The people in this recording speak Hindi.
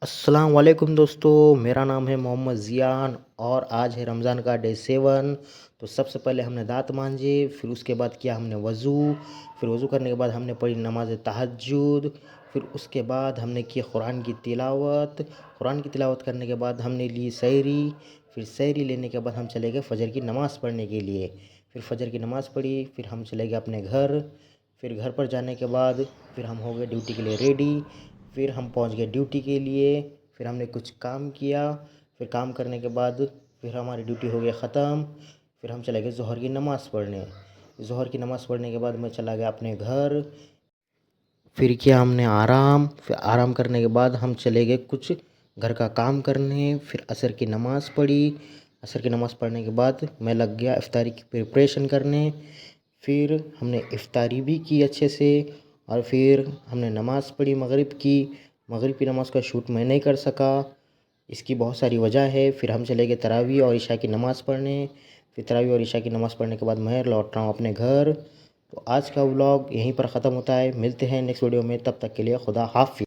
अस्सलाम वालेकुम दोस्तों, मेरा नाम है मोहम्मद ज़ियान और आज है रमज़ान का डे 7। तो सबसे पहले हमने दाँत मांजे, फिर उसके बाद किया हमने वज़ू, फिर वज़ू करने के बाद हमने पढ़ी नमाज़ तहज्जुद, फिर उसके बाद हमने की कुरान की तिलावत। कुरान की तिलावत करने के बाद हमने ली सहरी, फिर सहरी लेने के बाद हम चले गए फ़जर की नमाज़ पढ़ने के लिए। फिर फ़जर की नमाज़ पढ़ी, फिर हम चले गए अपने घर। फिर घर पर जाने के बाद फिर हम हो गए ड्यूटी के लिए रेडी। फिर हम पहुंच गए ड्यूटी के लिए। फिर हमने कुछ काम किया। फिर काम करने के बाद फिर हमारी ड्यूटी हो गई ख़त्म। फिर हम चले गए ज़ोहर की नमाज़ पढ़ने। ज़ोहर की नमाज़ पढ़ने के बाद मैं चला गया अपने घर। फिर किया हमने आराम। फिर आराम करने के बाद हम चले गए कुछ घर का काम करने। फिर असर की नमाज़ पढ़ी। असर की नमाज़ पढ़ने के बाद मैं लग गया इफ्तारी की प्रिपरेशन करने। फिर हमने इफ्तारी भी की अच्छे से और फिर हमने नमाज़ पढ़ी मगरिब की। मगरिब की नमाज़ का शूट मैं नहीं कर सका, इसकी बहुत सारी वजह है। फिर हम चले गए तरावी और इशा की नमाज़ पढ़ने। फिर तरावी और इशा की नमाज़ पढ़ने के बाद मैं लौट रहा हूँ अपने घर। तो आज का व्लॉग यहीं पर ख़त्म होता है। मिलते हैं नेक्स्ट वीडियो में, तब तक के लिए खुदा हाफ़िज़।